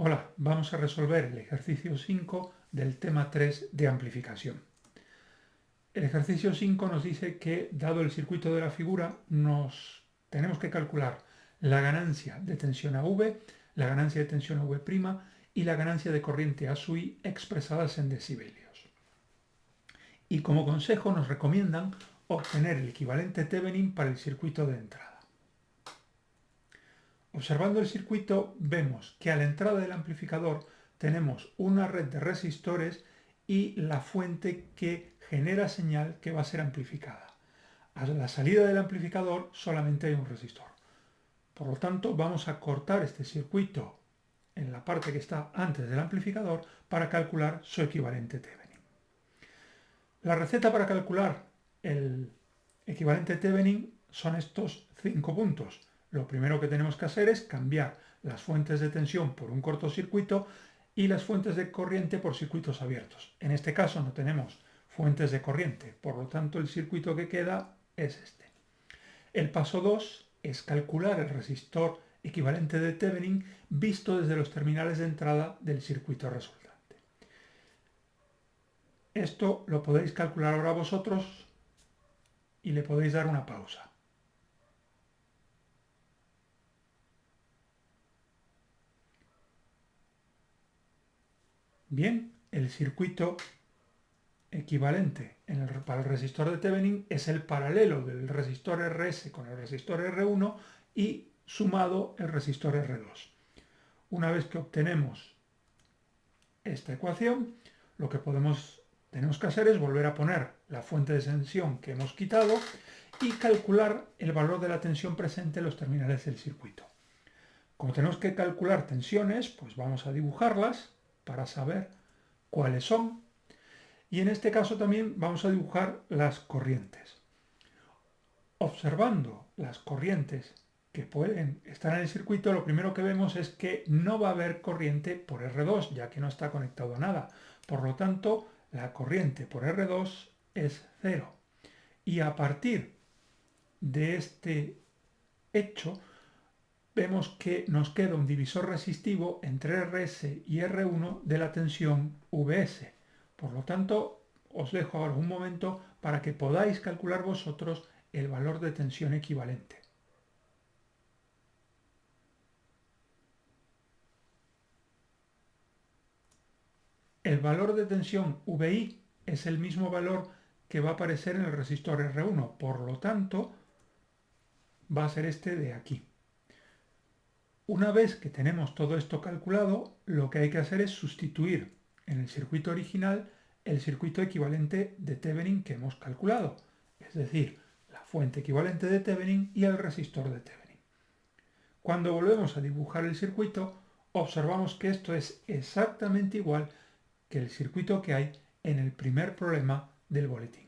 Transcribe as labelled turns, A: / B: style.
A: Hola, vamos a resolver el ejercicio 5 del tema 3 de amplificación. El ejercicio 5 nos dice que, dado el circuito de la figura, tenemos que calcular la ganancia de tensión a V, la ganancia de tensión a V' y la ganancia de corriente a sub I expresadas en decibelios. Y como consejo nos recomiendan obtener el equivalente Thevenin para el circuito de entrada. Observando el circuito vemos que a la entrada del amplificador tenemos una red de resistores y la fuente que genera señal que va a ser amplificada. A la salida del amplificador solamente hay un resistor. Por lo tanto, vamos a cortar este circuito en la parte que está antes del amplificador para calcular su equivalente Thevenin. La receta para calcular el equivalente Thevenin son estos 5 puntos. Lo primero que tenemos que hacer es cambiar las fuentes de tensión por un cortocircuito y las fuentes de corriente por circuitos abiertos. En este caso no tenemos fuentes de corriente, por lo tanto el circuito que queda es este. El paso 2 es calcular el resistor equivalente de Thevenin visto desde los terminales de entrada del circuito resultante. Esto lo podéis calcular ahora vosotros y le podéis dar una pausa. Bien, el circuito equivalente para el resistor de Thevenin es el paralelo del resistor RS con el resistor R1 y sumado el resistor R2. Una vez que obtenemos esta ecuación, lo que tenemos que hacer es volver a poner la fuente de tensión que hemos quitado y calcular el valor de la tensión presente en los terminales del circuito. Como tenemos que calcular tensiones, pues vamos a dibujarlas para saber cuáles son. Y en este caso también vamos a dibujar las corrientes. Observando las corrientes que pueden estar en el circuito, lo primero que vemos es que no va a haber corriente por R2, ya que no está conectado a nada. Por lo tanto, la corriente por R2 es 0. Y a partir de este hecho, vemos que nos queda un divisor resistivo entre RS y R1 de la tensión Vs. Por lo tanto, os dejo ahora un momento para que podáis calcular vosotros el valor de tensión equivalente. El valor de tensión VI es el mismo valor que va a aparecer en el resistor R1, por lo tanto, va a ser este de aquí. Una vez que tenemos todo esto calculado, lo que hay que hacer es sustituir en el circuito original el circuito equivalente de Thevenin que hemos calculado, es decir, la fuente equivalente de Thevenin y el resistor de Thevenin. Cuando volvemos a dibujar el circuito, observamos que esto es exactamente igual que el circuito que hay en el primer problema del boletín.